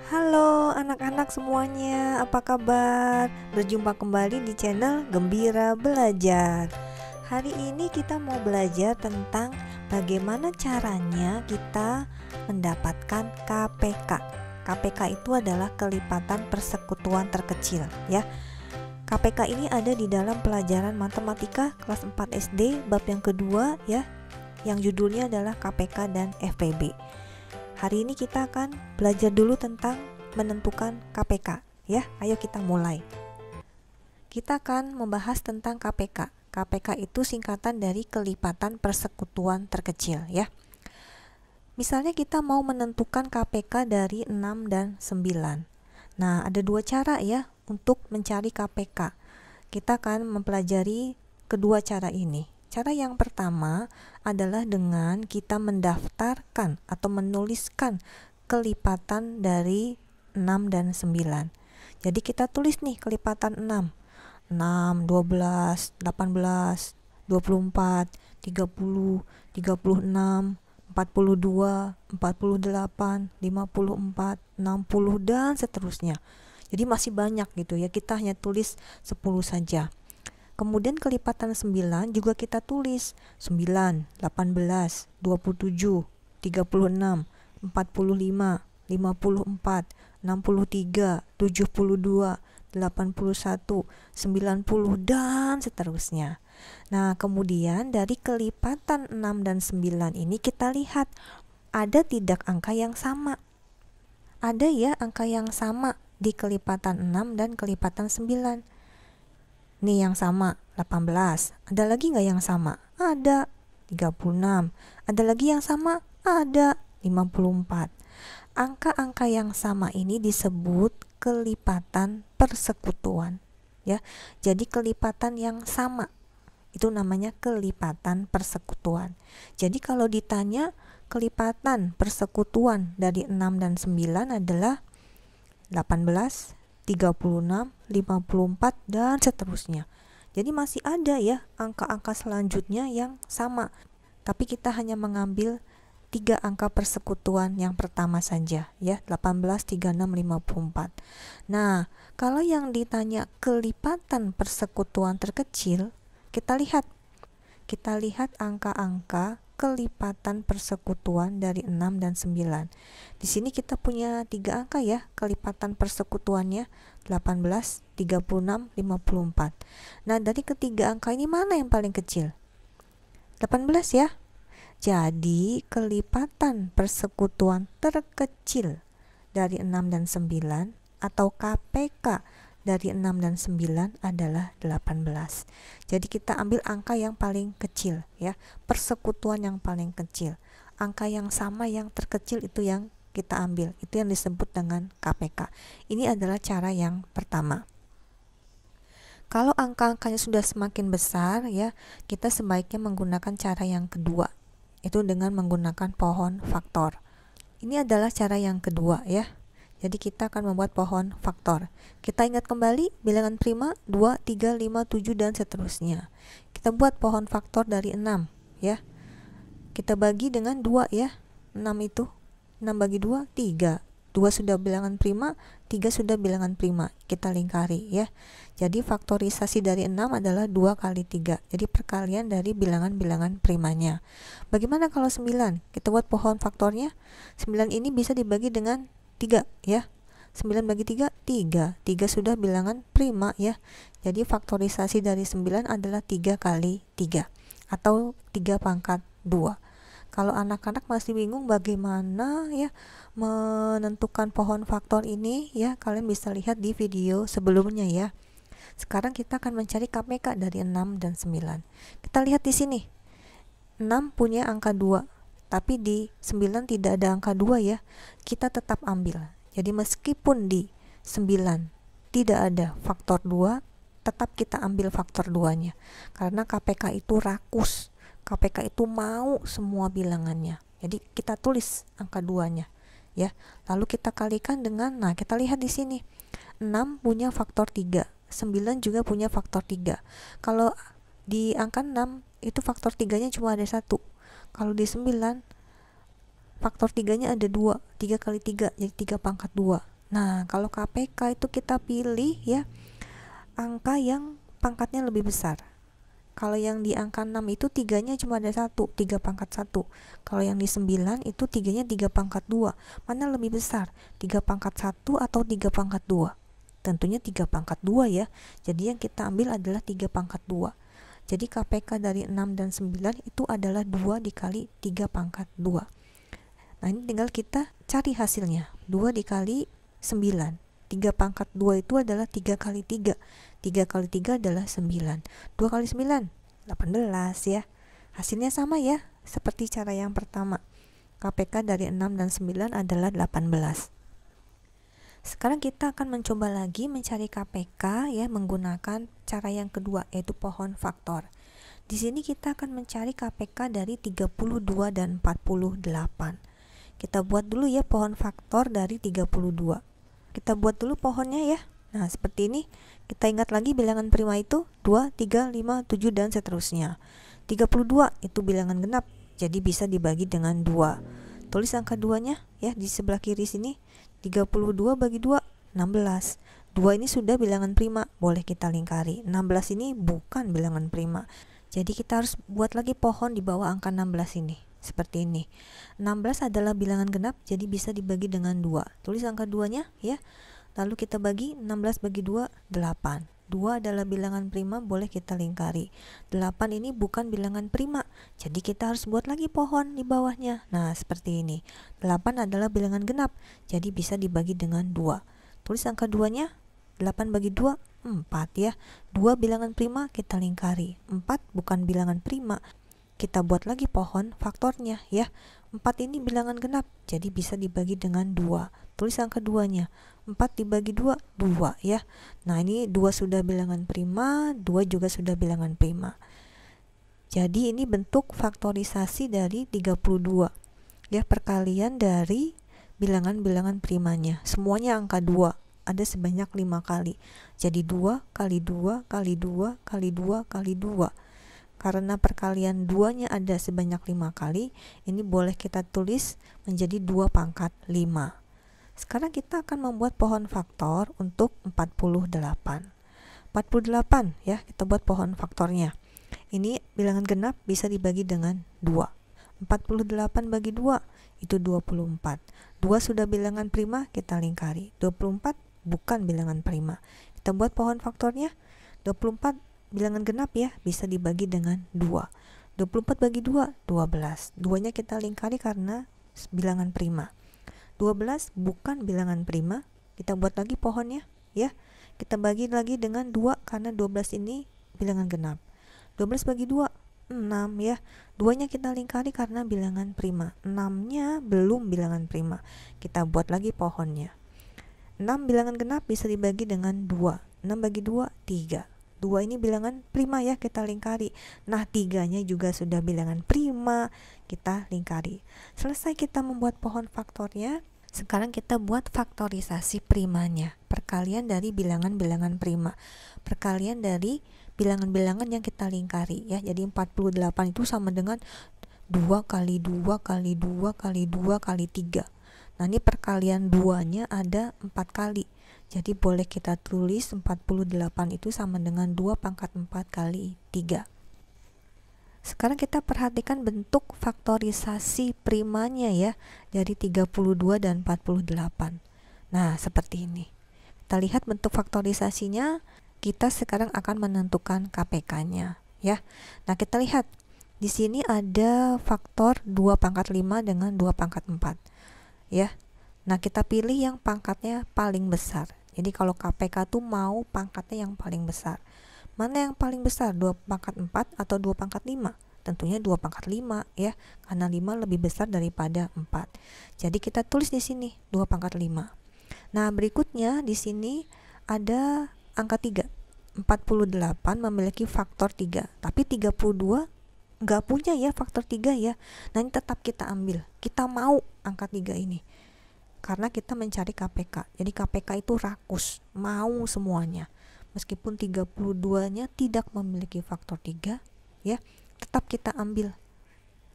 Halo anak-anak semuanya, apa kabar? Berjumpa kembali di channel Gembira Belajar. Hari ini kita mau belajar tentang bagaimana caranya kita mendapatkan KPK. KPK itu adalah kelipatan persekutuan terkecil ya. KPK ini ada di dalam pelajaran matematika kelas 4 SD bab yang kedua ya, yang judulnya adalah KPK dan FPB. Hari ini kita akan belajar dulu tentang menentukan KPK ya. Ayo kita mulai. Kita akan membahas tentang KPK. KPK itu singkatan dari kelipatan persekutuan terkecil ya. Misalnya kita mau menentukan KPK dari 6 dan 9. Nah, ada dua cara ya untuk mencari KPK. Kita akan mempelajari kedua cara ini. Cara yang pertama adalah dengan kita mendaftarkan atau menuliskan kelipatan dari 6 dan 9. Jadi kita tulis nih kelipatan 6, 12, 18, 24, 30, 36, 42, 48, 54, 60 dan seterusnya. Jadi masih banyak gitu ya, kita hanya tulis 10 saja. Kemudian kelipatan 9 juga kita tulis 9, 18, 27, 36, 45, 54, 63, 72, 81, 90 dan seterusnya. Nah, kemudian dari kelipatan 6 dan 9 ini kita lihat ada tidak angka yang sama. Ada ya angka yang sama di kelipatan 6 dan kelipatan 9. Nih yang sama 18. Ada lagi nggak yang sama? Ada 36. Ada lagi yang sama? Ada 54. Angka-angka yang sama ini disebut kelipatan persekutuan ya. Jadi kelipatan yang sama itu namanya kelipatan persekutuan. Jadi kalau ditanya kelipatan persekutuan dari 6 dan 9 adalah 18, 36, 54 dan seterusnya. Jadi masih ada ya angka-angka selanjutnya yang sama. Tapi kita hanya mengambil 3 angka persekutuan yang pertama saja ya, 18, 36, 54. Nah, kalau yang ditanya kelipatan persekutuan terkecil, kita lihat angka-angka kelipatan persekutuan dari 6 dan 9. Di sini kita punya 3 angka ya, kelipatan persekutuannya 18, 36, 54. Nah, dari ketiga angka ini mana yang paling kecil? 18 ya. Jadi, kelipatan persekutuan terkecil dari 6 dan 9 atau KPK dari 6 dan 9 adalah 18. Jadi kita ambil angka yang paling kecil ya, persekutuan yang paling kecil. Angka yang sama yang terkecil itu yang kita ambil. Itu yang disebut dengan KPK. Ini adalah cara yang pertama. Kalau angka-angkanya sudah semakin besar ya, kita sebaiknya menggunakan cara yang kedua. Itu dengan menggunakan pohon faktor. Ini adalah cara yang kedua ya. Jadi kita akan membuat pohon faktor. Kita ingat kembali bilangan prima 2, 3, 5, 7 dan seterusnya. Kita buat pohon faktor dari 6 ya. Kita bagi dengan 2 ya. 6 itu 6 bagi 2 3. 2 sudah bilangan prima, 3 sudah bilangan prima. Kita lingkari ya. Jadi faktorisasi dari 6 adalah 2 kali 3. Jadi perkalian dari bilangan-bilangan primanya. Bagaimana kalau 9? Kita buat pohon faktornya. 9 ini bisa dibagi dengan 3 ya. 9 bagi 3, 3. 3 sudah bilangan prima ya. Jadi faktorisasi dari 9 adalah 3 kali 3 atau 3 pangkat 2. Kalau anak-anak masih bingung bagaimana ya menentukan pohon faktor ini ya, kalian bisa lihat di video sebelumnya ya. Sekarang kita akan mencari KPK dari 6 dan 9. Kita lihat di sini. 6 punya angka 2. Tapi di 9 tidak ada angka 2 ya, kita tetap ambil. Jadi meskipun di 9 tidak ada faktor 2, tetap kita ambil faktor 2-nya. Karena KPK itu rakus, KPK itu mau semua bilangannya. Jadi kita tulis angka 2-nya ya. Lalu kita kalikan dengan, nah kita lihat di sini. 6 punya faktor 3, 9 juga punya faktor 3. Kalau di angka 6 itu faktor 3-nya cuma ada 1. Kalau di 9 faktor 3-nya ada 2, 3 kali 3 jadi 3 pangkat 2. Nah, kalau KPK itu kita pilih ya angka yang pangkatnya lebih besar. Kalau yang di angka 6 itu 3-nya cuma ada 1, 3 pangkat 1. Kalau yang di 9 itu 3-nya 3 pangkat 2. Mana lebih besar? 3 pangkat 1 atau 3 pangkat 2? Tentunya 3 pangkat 2 ya. Jadi yang kita ambil adalah 3 pangkat 2. Jadi KPK dari 6 dan 9 itu adalah 2 dikali 3 pangkat 2. Nah, ini tinggal kita cari hasilnya. 2 dikali 9. 3 pangkat 2 itu adalah 3 kali 3. 3 kali 3 adalah 9. 2 kali 9, 18 ya. Hasilnya sama ya, seperti cara yang pertama. KPK dari 6 dan 9 adalah 18. Sekarang kita akan mencoba lagi mencari KPK ya menggunakan cara yang kedua, yaitu pohon faktor. Di sini kita akan mencari KPK dari 32 dan 48. Kita buat dulu ya pohon faktor dari 32. Kita buat dulu pohonnya ya. Nah, seperti ini. Kita ingat lagi bilangan prima itu 2, 3, 5, 7 dan seterusnya. 32 itu bilangan genap, jadi bisa dibagi dengan 2. Tulis angka 2-nya ya di sebelah kiri sini. 32 bagi 2, 16. 2 ini sudah bilangan prima, boleh kita lingkari. 16 ini bukan bilangan prima. Jadi kita harus buat lagi pohon di bawah angka 16 ini. Seperti ini. 16 adalah bilangan genap, jadi bisa dibagi dengan 2. Tulis angka 2-nya ya. Lalu kita bagi 16 bagi 2, 8. 2 adalah bilangan prima, boleh kita lingkari. 8 ini bukan bilangan prima, jadi kita harus buat lagi pohon di bawahnya. Nah, seperti ini. 8 adalah bilangan genap, jadi bisa dibagi dengan 2. Tulis angka 2-nya. 8 bagi 2, 4 ya. 2 bilangan prima, kita lingkari. 4 bukan bilangan prima. Kita buat lagi pohon faktornya ya. 4 ini bilangan genap, jadi bisa dibagi dengan 2. Tulis angka 2-nya. 4 dibagi 2, 2 ya. Nah, ini 2 sudah bilangan prima, 2 juga sudah bilangan prima. Jadi ini bentuk faktorisasi dari 32. Ya, perkalian dari bilangan-bilangan primanya. Semuanya angka 2. Ada sebanyak 5 kali. Jadi 2 kali 2 kali 2 kali 2 kali 2. Karena perkalian 2-nya ada sebanyak 5 kali, ini boleh kita tulis menjadi 2 pangkat 5. Sekarang kita akan membuat pohon faktor untuk 48. 48 ya, kita buat pohon faktornya. Ini bilangan genap bisa dibagi dengan 2. 48 bagi 2 itu 24. 2 sudah bilangan prima, kita lingkari. 24 bukan bilangan prima. Kita buat pohon faktornya. 24 bilangan genap ya, bisa dibagi dengan 2. 24 bagi 2, 12. 2-nya kita lingkari karena bilangan prima. 12 bukan bilangan prima. Kita buat lagi pohonnya ya. Kita bagi lagi dengan 2 karena 12 ini bilangan genap. 12 bagi 2, 6 ya. 2-nya kita lingkari karena bilangan prima. 6-nya belum bilangan prima. Kita buat lagi pohonnya. 6 bilangan genap bisa dibagi dengan 2. 6 bagi 2, 3. 2 ini bilangan prima ya, kita lingkari. Nah, 3-nya juga sudah bilangan prima, kita lingkari. Selesai kita membuat pohon faktornya. Sekarang kita buat faktorisasi primanya. Perkalian dari bilangan-bilangan prima. Perkalian dari bilangan-bilangan yang kita lingkari ya. Jadi 48 itu sama dengan 2 kali 2 kali 2 kali 2 kali 3. Nah, ini perkalian 2-nya ada 4 kali. Jadi boleh kita tulis 48 itu sama dengan 2 pangkat 4 kali 3. Sekarang kita perhatikan bentuk faktorisasi primanya ya, dari 32 dan 48. Nah, seperti ini. Kita lihat bentuk faktorisasinya. Kita sekarang akan menentukan KPK-nya ya. Nah, kita lihat di sini ada faktor 2 pangkat 5 dengan 2 pangkat 4 ya. Nah, kita pilih yang pangkatnya paling besar. Jadi kalau KPK tuh mau pangkatnya yang paling besar. Mana yang paling besar? 2 pangkat 4 atau 2 pangkat 5? Tentunya 2 pangkat 5 ya, karena 5 lebih besar daripada 4. Jadi kita tulis di sini 2 pangkat 5. Nah, berikutnya di sini ada angka 3. 48 memiliki faktor 3, tapi 32 nggak punya ya faktor 3 ya. Nah, ini tetap kita ambil. Kita mau angka 3 ini. Karena kita mencari KPK. Jadi KPK itu rakus, mau semuanya. Meskipun 32-nya tidak memiliki faktor 3 ya, tetap kita ambil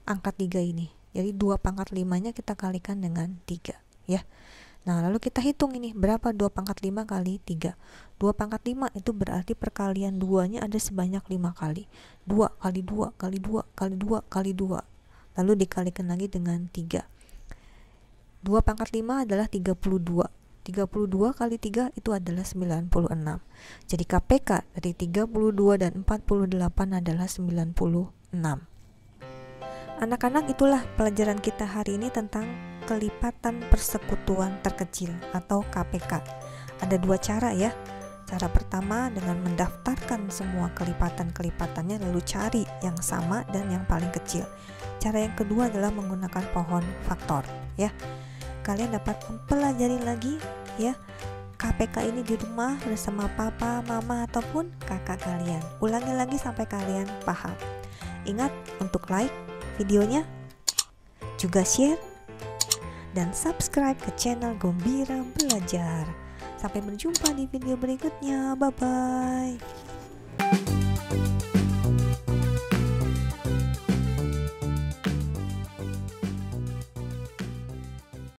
angka 3 ini. Jadi 2 pangkat 5-nya kita kalikan dengan 3 ya. Nah, lalu kita hitung ini berapa 2 pangkat 5 kali 3. 2 pangkat 5 itu berarti perkalian 2-nya ada sebanyak 5 kali. 2 kali 2 kali 2 kali 2 kali 2. Lalu dikalikan lagi dengan 3. 2 pangkat 5 adalah 32. 32 kali 3 itu adalah 96. Jadi KPK dari 32 dan 48 adalah 96. Anak-anak, itulah pelajaran kita hari ini tentang kelipatan persekutuan terkecil atau KPK. Ada 2 cara ya. Cara pertama dengan mendaftarkan semua kelipatan-kelipatannya lalu cari yang sama dan yang paling kecil. Cara yang kedua adalah menggunakan pohon faktor ya. Kalian dapat mempelajari lagi ya KPK ini di rumah bersama papa, mama ataupun kakak kalian. Ulangi lagi sampai kalian paham. Ingat untuk like videonya, juga share dan subscribe ke channel Gembira Belajar. Sampai berjumpa di video berikutnya. Bye bye.